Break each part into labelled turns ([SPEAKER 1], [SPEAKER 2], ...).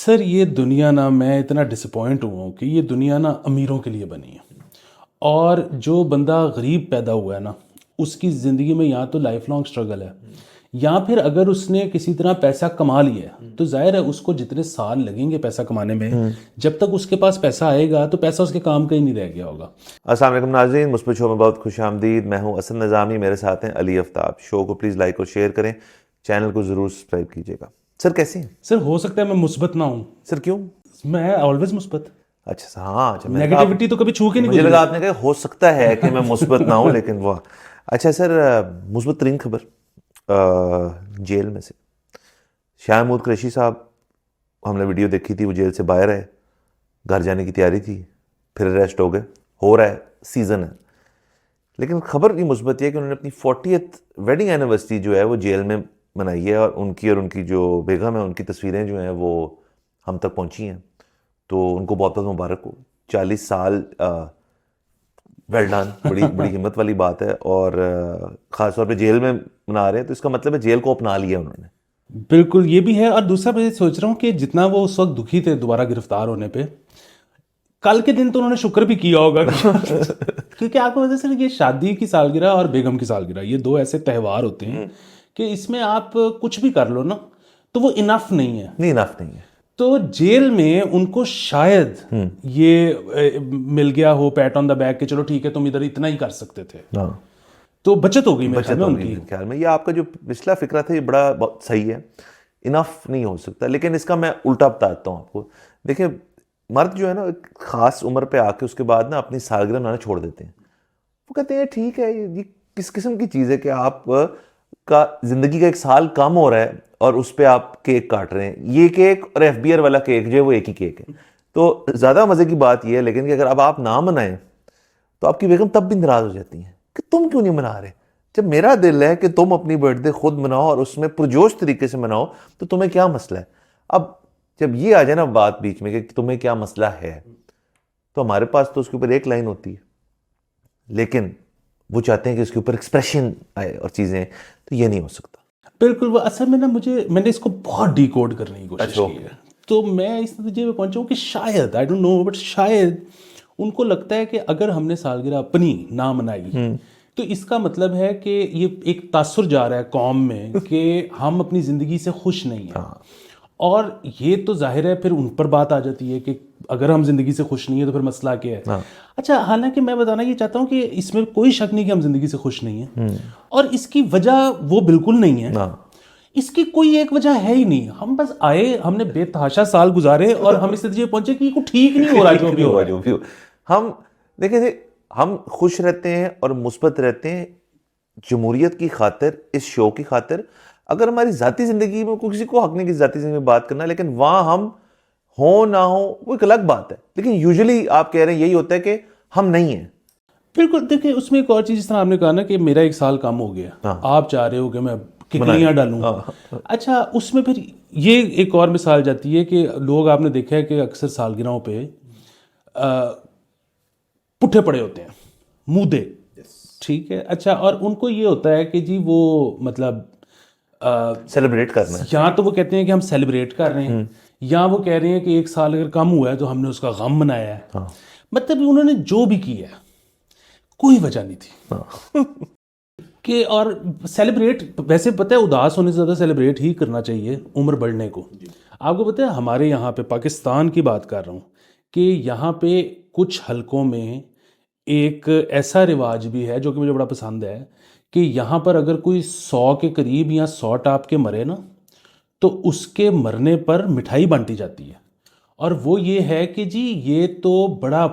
[SPEAKER 1] Sir ये दुनिया ना, मैं इतना डिसअपॉइंट हुआ हूँ कि ये दुनिया ना अमीरों के लिए बनी है। और जो बंदा गरीब पैदा हुआ है ना, उसकी ज़िंदगी में या तो लाइफ लॉन्ग स्ट्रगल है, या फिर अगर उसने किसी तरह पैसा कमा लिया है तो जाहिर है उसको जितने साल लगेंगे पैसा कमाने में, जब तक उसके पास पैसा आएगा तो पैसा उसके काम का ही नहीं रह गया होगा।
[SPEAKER 2] अस्सलाम वालेकुम नाज़रीन, मुस्बत शो में बहुत खुश आमदीद। मैं हूं असद निज़ामी, मेरे साथ हैं अली आफ्ताब। शो को प्लीज़ लाइक और शेयर करें, चैनल को ज़रूर सब्सक्राइब कीजिएगा। सर कैसे हैं?
[SPEAKER 1] सर हो सकता है मैं मुस्बत ना हूँ,
[SPEAKER 2] सर क्यों?
[SPEAKER 1] मैं ऑलवेज मुस्बत।
[SPEAKER 2] अच्छा हाँ, अच्छा
[SPEAKER 1] नेगेटिविटी तो कभी छू के नहीं
[SPEAKER 2] मुझे
[SPEAKER 1] गुजरी।
[SPEAKER 2] लगा आपने कहा हो सकता है कि मैं मुस्बत ना हूँ, लेकिन वाह। अच्छा सर, मुस्बत तरीन खबर जेल में से शाह महमूद कुरैशी साहब, हमने वीडियो देखी थी, वो जेल से बाहर आए, घर जाने की तैयारी थी, फिर अरेस्ट हो रहा है, सीज़न है। लेकिन खबर की मुस्बत यह है कि उन्होंने अपनी 40th वेडिंग एनिवर्सरी जो है वो जेल में मनाई है, और उनकी जो बेगम है उनकी तस्वीरें जो हैं वो हम तक पहुंची हैं, तो उनको बहुत बहुत मुबारक हो। 40 साल वेल डन, बड़ी बड़ी हिम्मत वाली बात है। और ख़ास तौर पे जेल में मना रहे हैं, तो इसका मतलब है जेल को अपना लिया उन्होंने।
[SPEAKER 1] बिल्कुल ये भी है। और दूसरा मैं सोच रहा हूँ कि जितना वो उस वक्त दुखी थे दोबारा गिरफ्तार होने पे, कल के दिन तो उन्होंने शुक्र भी किया होगा क्योंकि आपको वजह से ये शादी की सालगिरह और बेगम की सालगिरह, ये दो ऐसे त्यौहार होते हैं कि इसमें आप कुछ भी कर लो ना तो वो इनफ नहीं है।
[SPEAKER 2] नहीं, इनफ नहीं है।
[SPEAKER 1] तो जेल में उनको शायद ये मिल गया हो पैट ऑन द बैक कि चलो ठीक है तुम इधर इतना ही कर सकते थे,
[SPEAKER 2] हाँ,
[SPEAKER 1] तो बचत हो गई मेरे ख्याल
[SPEAKER 2] बचत
[SPEAKER 1] में
[SPEAKER 2] होगी
[SPEAKER 1] उनकी।
[SPEAKER 2] मेरे ख्याल में। ये आपका जो पिछला फिक्रा था ये बड़ा बहुत सही है, इनफ नहीं हो सकता। लेकिन इसका मैं उल्टा बताता हूँ आपको। देखिए, मर्द जो है ना एक खास उम्र पे आके उसके बाद ना अपनी सालगिरह मनाना छोड़ देते हैं। वो कहते हैं ठीक है, ये किस किस्म की चीज़ है कि आप का जिंदगी का एक साल कम हो रहा है और उस पर आप केक काट रहे हैं। ये केक और FBR वाला केक जो है वो एक ही केक है। तो ज़्यादा मज़े की बात यह है लेकिन कि अगर अब आप ना मनाएं तो आपकी बेगम तब भी नाराज़ हो जाती हैं कि तुम क्यों नहीं मना रहे। जब मेरा दिल है कि तुम अपनी बर्थडे खुद मनाओ और उसमें पुरजोश तरीके से मनाओ, तो तुम्हें क्या मसला है। अब जब ये आ जाए ना बात बीच में कि तुम्हें क्या मसला है, तो हमारे पास तो उसके ऊपर एक लाइन होती है, लेकिन वो चाहते हैं कि उसके ऊपर एक्सप्रेशन आए और चीज़ें, तो ये नहीं हो सकता।
[SPEAKER 1] बिल्कुल। वो असल में ना मैंने इसको बहुत डिकोड करने की कोशिश
[SPEAKER 2] अच्छा,
[SPEAKER 1] की है, तो मैं इस नतीजे में पहुंचा हूँ कि शायद, आई डोंट नो, बट शायद उनको लगता है कि अगर हमने सालगिरह अपनी ना मनाई तो इसका मतलब है कि ये एक तासुर जा रहा है कौम में कि हम अपनी ज़िंदगी से खुश नहीं हैं। और ये तो जाहिर है फिर उन पर बात आ जाती है कि अगर हम जिंदगी से खुश नहीं है तो फिर मसला क्या है। अच्छा, हालांकि मैं बताना ये चाहता हूँ कि इसमें कोई शक नहीं कि हम जिंदगी से खुश नहीं है, और इसकी वजह वो बिल्कुल नहीं है। इसकी कोई एक वजह है ही नहीं। हम बस आए, हमने बेतहाशा साल गुजारे और हम इस नतीजे पहुंचे कि कुछ ठीक नहीं हो रहा जो भी हो रहा है।
[SPEAKER 2] हम देखिए, हम खुश रहते हैं और मुस्बत रहते हैं जमहूरियत की खातिर, इस शो की खातिर। अगर हमारी ज़ाती ज़िंदगी में किसी को हक नहीं कि ज़ाती ज़िंदगी में बात करना, लेकिन वहाँ हम हो ना हो वो एक अलग बात है। लेकिन यूजुअली आप कह रहे हैं यही होता है कि हम नहीं हैं।
[SPEAKER 1] बिल्कुल। देखिए उसमें एक और चीज़, जिस तरह आपने कहा ना कि मेरा एक साल कम हो गया, आप चाह रहे हो कि मैं किकलियाँ डालूं। अच्छा, उसमें फिर ये एक और मिसाल जाती है कि लोग, आपने देखा है कि अक्सर सालगिरहों पे पुट्ठे पड़े होते हैं, मूदे। ठीक है। अच्छा, और उनको ये होता है कि जी वो मतलब
[SPEAKER 2] सेलिब्रेट करना है।
[SPEAKER 1] या तो वो कहते हैं कि हम सेलिब्रेट कर रहे हैं, या वो कह रहे हैं कि एक साल अगर कम हुआ है तो हमने उसका गम मनाया है। मतलब उन्होंने जो भी किया है कोई वजह नहीं थी कि, और सेलिब्रेट, वैसे पता है उदास होने से ज़्यादा सेलिब्रेट ही करना चाहिए उम्र बढ़ने को। आपको पता है हमारे यहाँ पे, पाकिस्तान की बात कर रहा हूँ, कि यहाँ पे कुछ हलकों में एक ऐसा रिवाज भी है जो कि मुझे बड़ा पसंद है कि यहाँ पर अगर कोई 100 के करीब या 100 टाप के मरे ना, तो उसके मरने पर मिठाई बांटी जाती है। और वो ये है कि जी ये तो बड़ा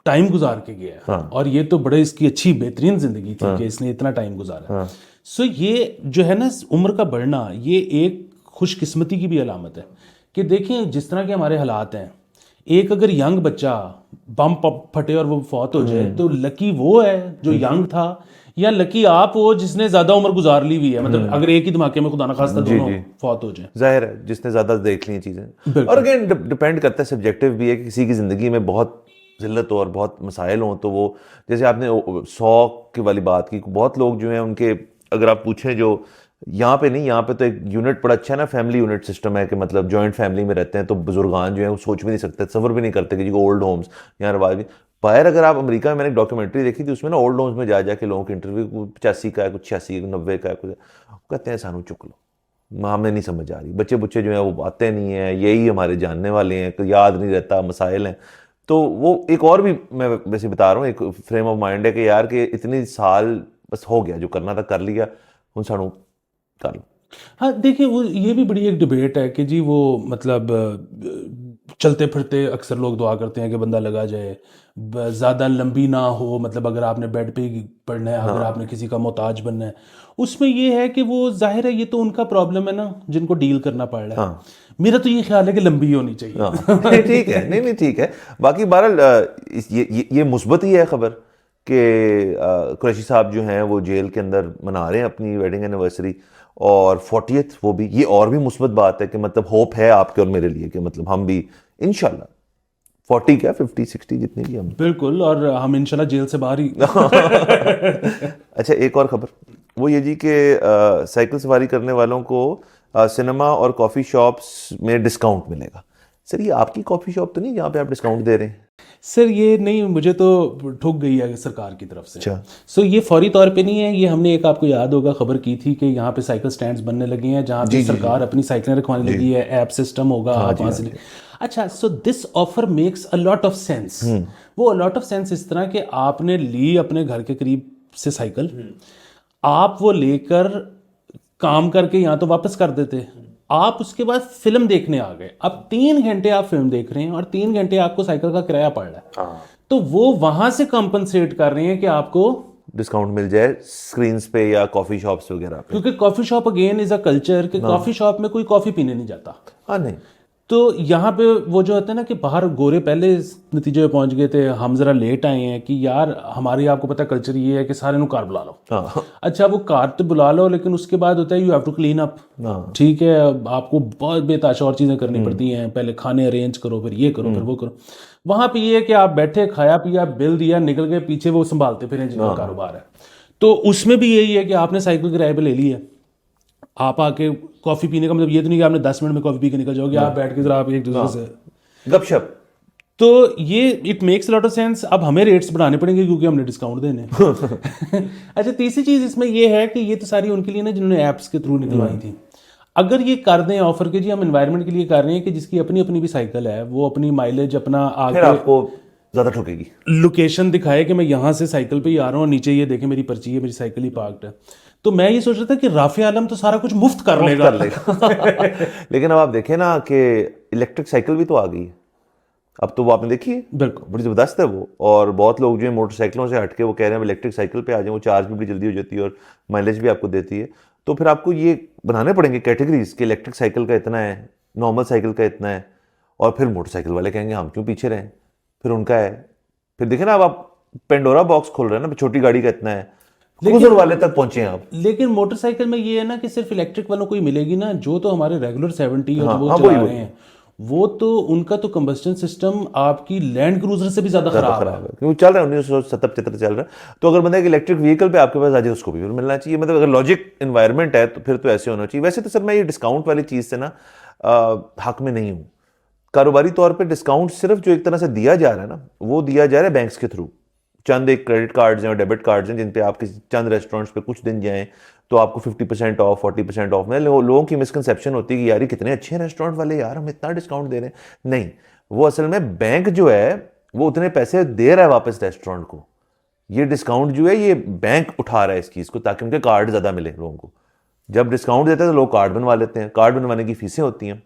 [SPEAKER 1] टाइम गुजार के गया है, और ये तो बड़े इसकी अच्छी बेहतरीन ज़िंदगी थी कि इसने इतना टाइम गुजारा। सो ये जो है ना उम्र का बढ़ना, ये एक खुशकिस्मती की भी अलामत है कि देखें जिस तरह के हमारे हालात हैं, एक अगर यंग बच्चा बम फटे और वो फौत हो जाए तो लकी वो है जो यंग था, या लकी आप हो जिसने ज्यादा उम्र गुजार ली हुई है। मतलब अगर एक ही धमाके में खुदा ना खास्ता दोनों फौत हो जाए,
[SPEAKER 2] जाहिर है जिसने ज्यादा देख ली चीजें। और अगेन डिपेंड करता है, सब्जेक्टिव भी है कि किसी की जिंदगी में बहुत जिल्लत हो और बहुत मसाइल हो, तो वो, जैसे आपने 100 की वाली बात की, बहुत लोग जो हैं उनके, अगर आप पूछें जो यहाँ पे नहीं, यहाँ पे तो एक यूनिट बड़ा अच्छा है ना, फैमिली यूनिट सिस्टम है कि मतलब जॉइंट फैमिली में रहते हैं, तो बुजुर्गान जो है वो सोच भी नहीं सकते, सफर भी नहीं करते कि जी ओल्ड होम्स यहाँ रवाज भी। बाहर अगर आप अमेरिका में, मैंने एक डॉक्यूमेंट्री देखी थी, उसमें ना ओल्ड होम्स में जा जाके लोगों के इंटरव्यू, 85 का है, कुछ 86, 90 का है, कुछ कहते हैं सानू चुक लो, हमें नहीं समझ आ रही, बच्चे बुच्चे जो हैं वो आते नहीं हैं, यही हमारे जानने वाले हैं, याद नहीं रहता, मसाइल हैं। तो वो एक और भी मैं वैसे बता रहा हूँ, एक फ्रेम ऑफ माइंड है कि यार कि इतनी साल बस हो गया, जो करना था कर लिया, उन सानू कर लो।
[SPEAKER 1] हाँ देखिए, वो ये भी बड़ी एक डिबेट है कि जी वो मतलब चलते फिरते अक्सर लोग दुआ करते हैं कि बंदा लगा जाए, ज़्यादा लंबी ना हो, मतलब अगर आपने बेड पे ही पढ़ना है, अगर आपने किसी का मोहताज बनना है, उसमें ये है कि वो जाहिर है ये तो उनका प्रॉब्लम है ना, जिनको डील करना पड़ रहा है।
[SPEAKER 2] हाँ
[SPEAKER 1] मेरा तो ये ख्याल है कि लंबी होनी चाहिए।
[SPEAKER 2] हाँ नहीं ठीक है, नहीं नहीं ठीक है। बाकी बहरहाल ये मुस्बत ही है खबर कि कुरैशी साहब जो हैं वो जेल के अंदर मना रहे हैं अपनी वेडिंग एनिवर्सरी, और 40th वो भी, ये और भी मुस्बत बात है कि मतलब होप है आपके और मेरे लिए कि मतलब हम भी इंशाल्लाह 40 क्या 50 60 जितने भी हम।
[SPEAKER 1] बिल्कुल, और हम इंशाल्लाह जेल से बाहर ही।
[SPEAKER 2] अच्छा एक और खबर, वो ये जी कि साइकिल सवारी करने वालों को सिनेमा और कॉफ़ी शॉप्स में डिस्काउंट मिलेगा। सर ये आपकी कॉफ़ी शॉप तो नहीं जहाँ पे आप डिस्काउंट दे रहे हैं?
[SPEAKER 1] सर ये नहीं, मुझे तो ठुक गई है सरकार की तरफ से।
[SPEAKER 2] अच्छा।
[SPEAKER 1] सो ये फौरी तौर पे नहीं है, ये हमने एक, आपको याद होगा खबर की थी कि यहाँ पे साइकिल स्टैंड्स बनने लगे हैं जहाँ पे सरकार अपनी साइकिलें रखवाने लगी है, ऐप सिस्टम होगा, आप वहाँ से अच्छा। So this offer makes a lot of sense. वो अ लॉट ऑफ सेंस इस तरह कि आपने ली अपने घर के करीब से साइकिल, आप वो लेकर काम करके यहाँ तो वापस कर देते, आप उसके बाद फिल्म देखने आ गए, अब 3 घंटे आप फिल्म देख रहे हैं और 3 घंटे आपको साइकिल का किराया पड़ रहा है, तो वो वहां से कंपनसेट कर रहे हैं कि आपको
[SPEAKER 2] डिस्काउंट मिल जाए स्क्रीन्स पे या कॉफ़ी शॉप्स वगैरह पे।
[SPEAKER 1] क्योंकि coffee shop again is a culture कि कॉफी शॉप में कोई कॉफी पीने नहीं जाता।
[SPEAKER 2] हाँ नहीं
[SPEAKER 1] तो यहाँ पे वो जो होता है ना कि बाहर गोरे पहले इस नतीजे पे पहुंच गए थे, हम जरा लेट आए हैं कि यार हमारी, आपको पता कल्चर ये है कि सारे नु कार बुला लो।
[SPEAKER 2] हाँ
[SPEAKER 1] अच्छा वो कार तो बुला लो, लेकिन उसके बाद होता है you have to clean up. ठीक है, आपको बहुत बेताशा और चीज़ें करनी पड़ती हैं, पहले खाने अरेंज करो, फिर ये करो, फिर वो करो। वहाँ पे ये है कि आप बैठे, खाया पिया, बिल दिया, निकल गए, पीछे वो संभालते फिर जिनका कारोबार है। तो उसमें भी यही है कि आपने साइकिल किराए पे ले ली है, आप आके कॉफ़ी पीने का मतलब ये तो नहीं कि आपने 10 मिनट में कॉफ़ी पी के निकल जाओगे, आप बैठ के जरा आप एक दूसरे से
[SPEAKER 2] गपशप।
[SPEAKER 1] तो ये it makes lot of sense. अब हमें रेट्स बढ़ाने पड़ेंगे क्योंकि हमने डिस्काउंट देने अच्छा तीसरी चीज़ इसमें ये है कि ये तो सारी उनके लिए ना जिन्होंने ऐप्स के थ्रू निकलवाई थी। अगर ये कर दें ऑफर के जी हम एनवायरनमेंट के लिए कर रहे हैं कि जिसकी अपनी अपनी भी साइकिल है, वो अपनी माइलेज अपना
[SPEAKER 2] फिर
[SPEAKER 1] आगे
[SPEAKER 2] आपको ज़्यादा ठुकेगी,
[SPEAKER 1] लोकेशन दिखाए कि मैं यहाँ से साइकिल पे ही आ रहा हूँ और नीचे ये देखें मेरी पर्ची है, मेरी साइकिल ही पार्क्ड है। तो मैं ये सोच रहा था कि राफे आलम तो सारा कुछ मुफ्त कर लेगा।
[SPEAKER 2] लेकिन अब आप देखें ना कि इलेक्ट्रिक साइकिल भी तो आ गई है अब, तो वो आपने देखी है,
[SPEAKER 1] बिल्कुल
[SPEAKER 2] बड़ी ज़बरदस्त है वो। और बहुत लोग जो है मोटरसाइकिलों से हटके वो कह रहे हैं इलेक्ट्रिक साइकिल पे आ जाए, वो चार्ज भी बड़ी जल्दी हो जाती है और माइलेज भी आपको देती है। तो फिर आपको ये बनाने पड़ेंगे कैटेगरीज कि इलेक्ट्रिक साइकिल का इतना है, नॉर्मल साइकिल का इतना है, और फिर मोटरसाइकिल वाले कहेंगे हम क्यों पीछे रहें, फिर उनका है। फिर देखें ना, अब आप पेंडोरा बॉक्स खोल रहे हैं ना, छोटी गाड़ी का इतना है, क्रूजर वाले तक पहुंचे हैं आप।
[SPEAKER 1] लेकिन मोटरसाइकिल में ये है ना कि सिर्फ इलेक्ट्रिक वालों को ही मिलेगी ना, जो तो हमारे रेगुलर 70 और वो चला रहे हैं, वो तो उनका तो कंबस्टन सिस्टम आपकी लैंड क्रूजर से भी ज्यादा खराब है,
[SPEAKER 2] क्योंकि चल रहा है 1970 चल रहा है। तो अगर बंदा एक इलेक्ट्रिक व्हीकल पे आपके पास आ जाए, उसको भी फिर मिलना चाहिए। मतलब अगर लॉजिक इन्वायरमेंट है तो फिर तो ऐसे होना चाहिए। वैसे तो सर मैं ये डिस्काउंट वाली चीज़ से ना हक में नहीं हूँ। कारोबारी तौर पर डिस्काउंट सिर्फ जो एक तरह से दिया जा रहा है ना, वो दिया जा रहा है बैंक्स के थ्रू। चंद एक क्रेडिट कार्ड्स हैं और डेबिट कार्ड्स हैं जिन पे आप किसी चंद रेस्टोरेंट्स पे कुछ दिन जाएं तो आपको 50% ऑफ 40% ऑफ में। लोगों की मिसकंसेप्शन होती है कि यार ये कितने अच्छे हैं रेस्टोरेंट वाले, यार हम इतना डिस्काउंट दे रहे हैं। नहीं, वो असल में बैंक जो है वो उतने पैसे दे रहा है वापस रेस्टोरेंट को। ये डिस्काउंट जो है ये बैंक उठा रहा है इस चीज़ को, ताकि उनके कार्ड ज़्यादा मिले लोगों को। जब डिस्काउंट देते हैं तो लोग कार्ड बनवा लेते हैं, कार्ड बनवाने की फीसें होती हैं,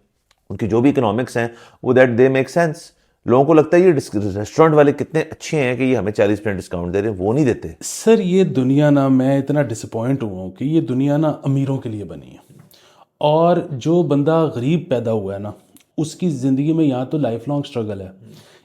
[SPEAKER 2] उनकी जो भी इकोनॉमिक्स हैं वो दैट दे मेक सेंस। लोगों को लगता है ये रेस्टोरेंट वाले कितने अच्छे हैं कि ये हमें 40% डिस्काउंट दे रहे हैं, वो नहीं देते।
[SPEAKER 1] सर ये दुनिया ना, मैं इतना डिसअपॉइंट हुआ हूँ कि ये दुनिया ना अमीरों के लिए बनी है, और जो बंदा गरीब पैदा हुआ है ना उसकी ज़िंदगी में या तो लाइफ लॉन्ग स्ट्रगल है,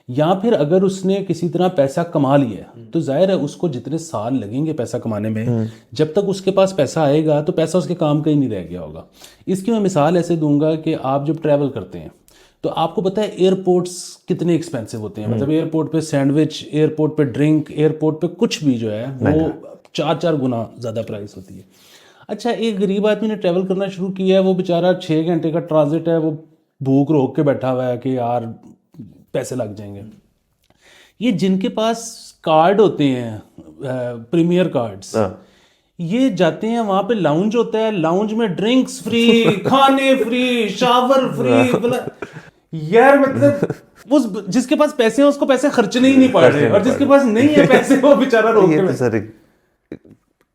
[SPEAKER 1] या फिर अगर उसने किसी तरह पैसा कमा लिया है तो जाहिर है उसको जितने साल लगेंगे पैसा कमाने में, जब तक उसके पास पैसा आएगा तो पैसा उसके काम का ही नहीं रह गया होगा। इसकी मैं मिसाल ऐसे दूंगा कि आप जब ट्रैवल करते हैं तो आपको पता है एयरपोर्ट्स कितने एक्सपेंसिव होते हैं। मतलब एयरपोर्ट पे सैंडविच, एयरपोर्ट पे ड्रिंक, एयरपोर्ट पे कुछ भी जो है वो 4-4 गुना ज़्यादा प्राइस होती है। अच्छा, एक गरीब आदमी ने ट्रैवल करना शुरू किया है, वो बेचारा 6 घंटे का ट्रांजिट है, वो भूख रोक के बैठा हुआ है कि यार पैसे लग जाएंगे। ये जिनके पास कार्ड होते हैं, प्रीमियर कार्ड्स, ये जाते हैं वहां पे लाउंज होता है, लाउंज में ड्रिंक्स फ्री, खाने फ्री, शावर फ्री, यार मतलब उस जिसके पास पैसे हैं उसको पैसे खर्चने ही नहीं पड़ रहे, और जिसके पास नहीं है पैसे वो बेचारा रोक
[SPEAKER 2] ये तो सर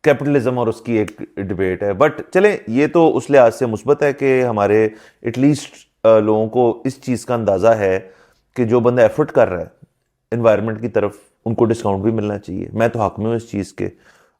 [SPEAKER 2] कैपिटलिज्म और उसकी एक डिबेट है। बट चले, ये तो उस लिहाज से मुस्बत है कि हमारे एटलीस्ट लोगों को इस चीज़ का अंदाज़ा है कि जो बंदा एफर्ट कर रहा है एनवायरनमेंट की तरफ, उनको डिस्काउंट भी मिलना चाहिए। मैं तो हक में हूँ इस चीज़ के।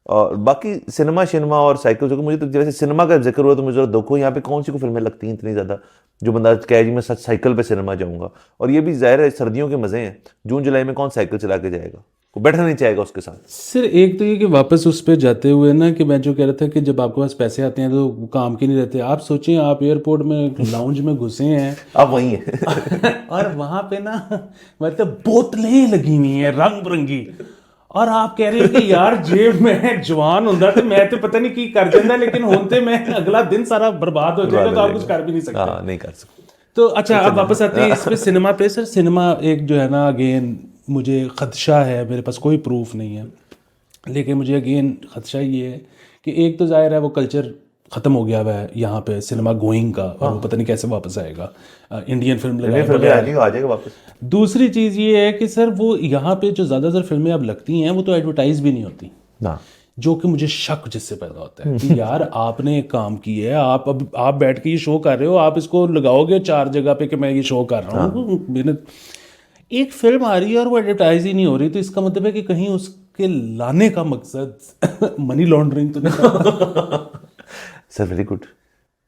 [SPEAKER 2] और बाकी सिनेमा और साइकिल, मुझे तो जैसे सिनेमा का जिक्र हुआ तो मुझे जरा देखो यहाँ पे कौन सी को फिल्में लगती हैं इतनी ज़्यादा, जो बंदा कहे जी मैं सच साइकिल पे सिनेमा जाऊँगा। और ये भी ज़ाहिर है सर्दियों के मज़े हैं, जून जुलाई में कौन साइकिल चला के जाएगा, वो बैठना नहीं चाहेगा उसके साथ।
[SPEAKER 1] सर एक तो ये कि वापस उस पर जाते हुए ना, कि मैं जो कह रहा था कि जब आपके पास पैसे आते हैं तो काम के नहीं रहते। आप सोचें, आप एयरपोर्ट में लाउंज में घुसे हैं,
[SPEAKER 2] आप वहीं हैं
[SPEAKER 1] और वहां पे ना मतलब बोतलें लगी हुई हैं रंग बिरंगी, और आप कह रहे हैं कि यार जे मैं जवान होंदा तो मैं तो पता नहीं की कर देंदा, लेकिन होते मैं अगला दिन सारा बर्बाद हो जाएगा, तो आप कुछ कर भी नहीं सकते।
[SPEAKER 2] हाँ, नहीं कर सकते।
[SPEAKER 1] तो अच्छा, अब वापस आते हैं इस पे सिनेमा पे। सर सिनेमा एक जो है ना, अगेन मुझे खदशा है, मेरे पास कोई प्रूफ नहीं है, लेकिन मुझे अगेन खदशा ये है कि एक तो जाहिर है वो कल्चर ख़त्म हो गया हुआ है यहाँ पे सिनेमा गोइंग का, और वो पता नहीं कैसे वापस आएगा, इंडियन फिल्म
[SPEAKER 2] आ जाएगा वापस।
[SPEAKER 1] दूसरी चीज़ ये है कि सर वो यहाँ पे जो ज़्यादातर फिल्में अब लगती हैं वो तो एडवर्टाइज भी नहीं होती
[SPEAKER 2] ना,
[SPEAKER 1] जो कि मुझे शक जिससे पैदा होता है कि यार आपने एक काम किया है, आप बैठ के ये शो कर रहे हो, आप इसको लगाओगे 4 जगह पे कि मैं ये शो कर रहा हूँ। मैंने एक फिल्म आ रही है और वो एडवर्टाइज ही नहीं हो रही, तो इसका मतलब है कि कहीं उसके लाने का मकसद मनी लॉन्ड्रिंग तो नहीं।
[SPEAKER 2] सर वेरी गुड,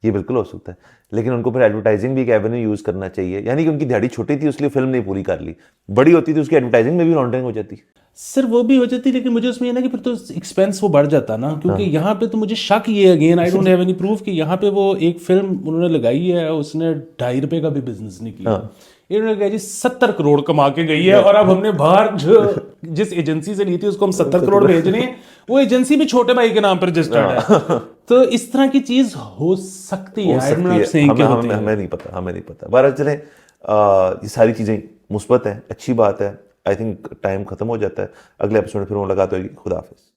[SPEAKER 2] ये बिल्कुल हो सकता है, लेकिन उनको फिर एडवर्टाइजिंग भी एक एवेन्यू यूज़ करना चाहिए। यानी कि उनकी दिहाड़ी छोटी थी इसलिए फिल्म नहीं पूरी कर ली, बड़ी होती थी उसकी एडवर्टाइजिंग में भी लॉन्ड्रिंग हो जाती।
[SPEAKER 1] सर वो भी हो जाती, लेकिन मुझे उसमें ये ना कि फिर तो एक्सपेंस वो बढ़ जाता ना, क्योंकि यहाँ पे तो मुझे शक ये, again I don't have any proof, कि यहाँ पे वो एक फिल्म उन्होंने लगाई है, उसने 2.5 रुपये का भी बिजनेस नहीं किया, इन्होंने कहा जी 70 करोड़ कमा के गई है, और अब हमने बाहर जो जिस एजेंसी से ली थी उसको हम 70 करोड़ भेज रहे हैं, वो एजेंसी भी छोटे भाई के नाम पर रजिस्टर्ड है। तो इस तरह की चीज हो सकती है,
[SPEAKER 2] हमें नहीं पता। बहरहाल चलें, ये सारी चीज़ें मुस्बत हैं, अच्छी बात है। आई थिंक टाइम खत्म हो जाता है, अगले एपिसोड में फिर मुलाकात होगी। खुदा हाफिज़।